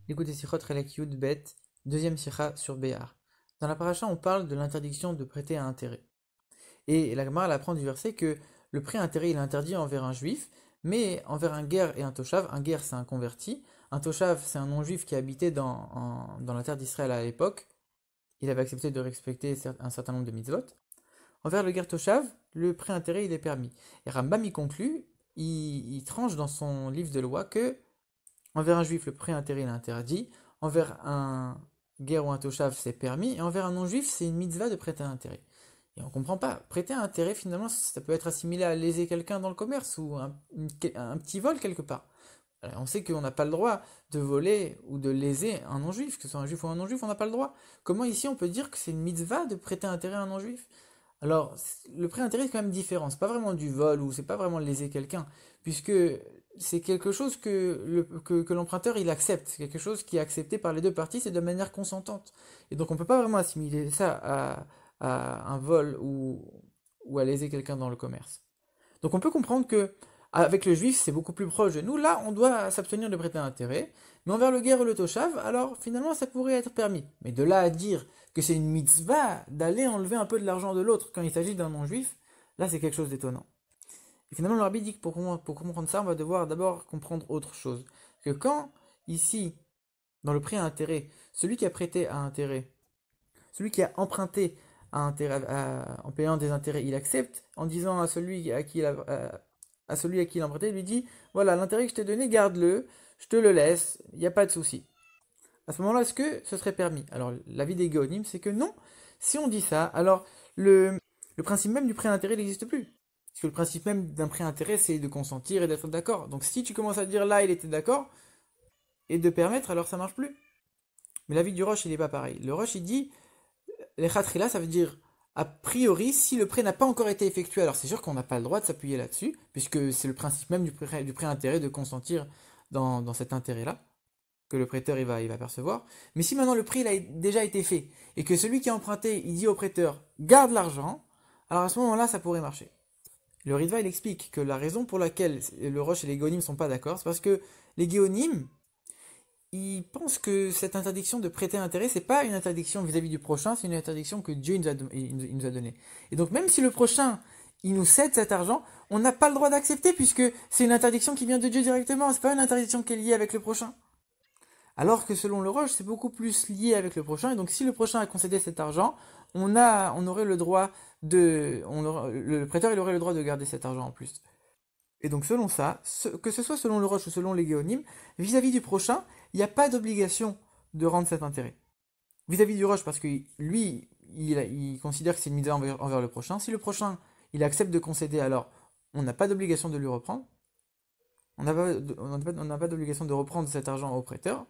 L'écoute des Sichot Relek Yud Bet, deuxième Sicha sur Béar. Dans la paracha, on parle de l'interdiction de prêter à intérêt. Et la Gemara elle apprend du verset que le prêt à intérêt il est interdit envers un juif, mais envers un guer et un toshav. Un guer c'est un converti, un toshav c'est un non-juif qui habitait dans la terre d'Israël à l'époque. Il avait accepté de respecter un certain nombre de mitzvot. Envers le guer toshav, le prêt à intérêt il est permis. Et Rambam y conclut, il tranche dans son livre de loi que envers un juif, le prêt intérêt est interdit. Envers un guer ou un toshav, c'est permis. Et envers un non-juif, c'est une mitzvah de prêter un intérêt. Et on ne comprend pas. Prêter un intérêt, finalement, ça peut être assimilé à léser quelqu'un dans le commerce ou un petit vol quelque part. Alors, on sait qu'on n'a pas le droit de voler ou de léser un non-juif, que ce soit un juif ou un non-juif, on n'a pas le droit. Comment ici on peut dire que c'est une mitzvah de prêter intérêt à un non-juif? Alors, le prêt intérêt est quand même différent. C'est pas vraiment du vol ou c'est pas vraiment léser quelqu'un, puisque c'est quelque chose que l'emprunteur il accepte. C'est quelque chose qui est accepté par les deux parties, c'est de manière consentante. Et donc on peut pas vraiment assimiler ça à un vol ou à léser quelqu'un dans le commerce. Donc on peut comprendre que avec le juif, c'est beaucoup plus proche de nous. Là, on doit s'abstenir de prêter intérêt. Mais envers le guer ou le toshav, alors finalement, ça pourrait être permis. Mais de là à dire que c'est une mitzvah d'aller enlever un peu de l'argent de l'autre quand il s'agit d'un non-juif, là, c'est quelque chose d'étonnant. Et finalement, le rabbi dit que pour comprendre ça, on va devoir d'abord comprendre autre chose. Que quand, ici, dans le prêt à intérêt, celui qui a prêté à intérêt, celui qui a emprunté en payant des intérêts, il accepte en disant à celui à qui il a emprunté, il lui dit, voilà, l'intérêt que je t'ai donné, garde-le, je te le laisse, il n'y a pas de souci. À ce moment-là, est-ce que ce serait permis? Alors, l'avis des Géonim, c'est que non. Si on dit ça, alors le principe même du prêt à intérêt n'existe plus. Parce que le principe même d'un prêt à intérêt, c'est de consentir et d'être d'accord. Donc, si tu commences à dire là, il était d'accord, et de permettre, alors ça marche plus. Mais l'avis du Roche, il n'est pas pareil. Le Roche, il dit, les khatrila, ça veut dire, a priori, si le prêt n'a pas encore été effectué, alors c'est sûr qu'on n'a pas le droit de s'appuyer là-dessus, puisque c'est le principe même du prêt à intérêt de consentir dans cet intérêt-là, que le prêteur il va percevoir. Mais si maintenant le prêt il a déjà été fait, et que celui qui a emprunté, il dit au prêteur, garde l'argent, alors à ce moment-là, ça pourrait marcher. Le Ritva, il explique que la raison pour laquelle le Roche et les Géonim ne sont pas d'accord, c'est parce que les Géonim, ils pensent que cette interdiction de prêter intérêt, c'est pas une interdiction vis-à-vis du prochain, c'est une interdiction que Dieu il nous a donnée. Et donc même si le prochain, il nous cède cet argent, on n'a pas le droit d'accepter puisque c'est une interdiction qui vient de Dieu directement, c'est pas une interdiction qui est liée avec le prochain. Alors que selon le Roche, c'est beaucoup plus lié avec le prochain, et donc si le prochain a concédé cet argent, on aurait le droit le prêteur il aurait le droit de garder cet argent en plus. Et donc selon ça, que ce soit selon le Roche ou selon les Géonim, vis-à-vis du prochain, il n'y a pas d'obligation de rendre cet intérêt. Vis-à-vis du Roche, parce que lui, il considère que c'est une mise envers le prochain. Si le prochain, il accepte de concéder, alors on n'a pas d'obligation de lui reprendre. On n'a pas d'obligation de reprendre cet argent au prêteur.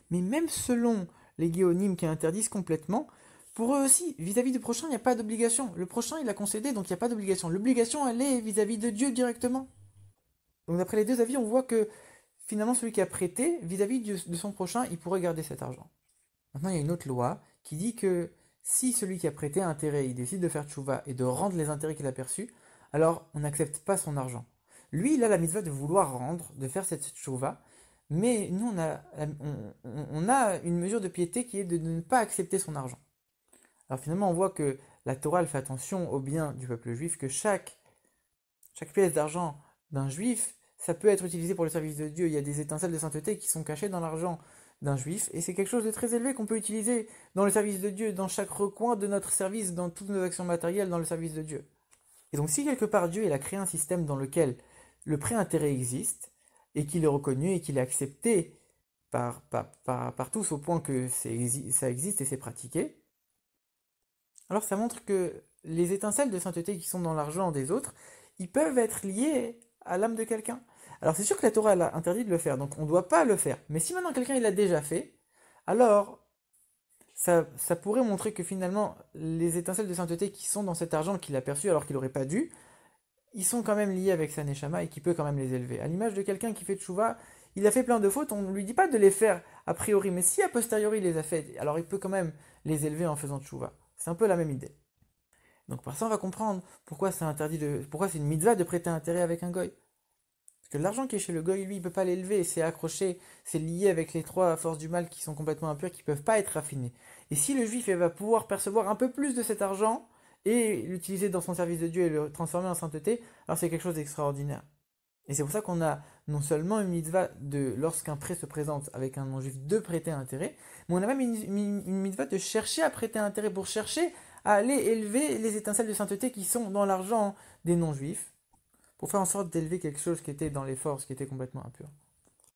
Mais même selon les Géonim qui interdisent complètement, pour eux aussi, vis-à-vis du prochain, il n'y a pas d'obligation. Le prochain, il a concédé, donc il n'y a pas d'obligation. L'obligation, elle est vis-à-vis de Dieu directement. Donc d'après les deux avis, on voit que finalement celui qui a prêté, vis-à-vis de son prochain, il pourrait garder cet argent. Maintenant, il y a une autre loi qui dit que si celui qui a prêté un intérêt, il décide de faire tchouva et de rendre les intérêts qu'il a perçus, alors on n'accepte pas son argent. Lui, il a la mitzvah de vouloir rendre, de faire cette tchouva, mais nous, on a une mesure de piété qui est de ne pas accepter son argent. Alors finalement, on voit que la Torah elle fait attention au bien du peuple juif, que chaque pièce d'argent d'un juif, ça peut être utilisé pour le service de Dieu. Il y a des étincelles de sainteté qui sont cachées dans l'argent d'un juif, et c'est quelque chose de très élevé qu'on peut utiliser dans le service de Dieu, dans chaque recoin de notre service, dans toutes nos actions matérielles, dans le service de Dieu. Et donc si quelque part Dieu il a créé un système dans lequel le prêt-intérêt existe, et qu'il est reconnu, et qu'il est accepté par tous au point que ça existe et c'est pratiqué, alors ça montre que les étincelles de sainteté qui sont dans l'argent des autres, ils peuvent être liés à l'âme de quelqu'un. Alors c'est sûr que la Torah elle a interdit de le faire, donc on ne doit pas le faire. Mais si maintenant quelqu'un il l'a déjà fait, alors ça pourrait montrer que finalement les étincelles de sainteté qui sont dans cet argent qu'il a perçu alors qu'il n'aurait pas dû, ils sont quand même liés avec sa neshama et qui peut quand même les élever. À l'image de quelqu'un qui fait tchouva, il a fait plein de fautes, on ne lui dit pas de les faire a priori, mais si a posteriori il les a fait, alors il peut quand même les élever en faisant tchouva. C'est un peu la même idée. Donc par ça on va comprendre pourquoi c'est une mitzvah de prêter intérêt avec un goy. Parce que l'argent qui est chez le goy, lui, il peut pas l'élever, c'est accroché, c'est lié avec les trois forces du mal qui sont complètement impures, qui peuvent pas être raffinées. Et si le juif il va pouvoir percevoir un peu plus de cet argent et l'utiliser dans son service de Dieu et le transformer en sainteté, alors c'est quelque chose d'extraordinaire. Et c'est pour ça qu'on a non seulement une mitzvah de, lorsqu'un prêt se présente avec un non-juif, de prêter intérêt, mais on a même une mitzvah de chercher à prêter intérêt pour chercher à aller élever les étincelles de sainteté qui sont dans l'argent des non-juifs, pour faire en sorte d'élever quelque chose qui était dans les forces, qui était complètement impur.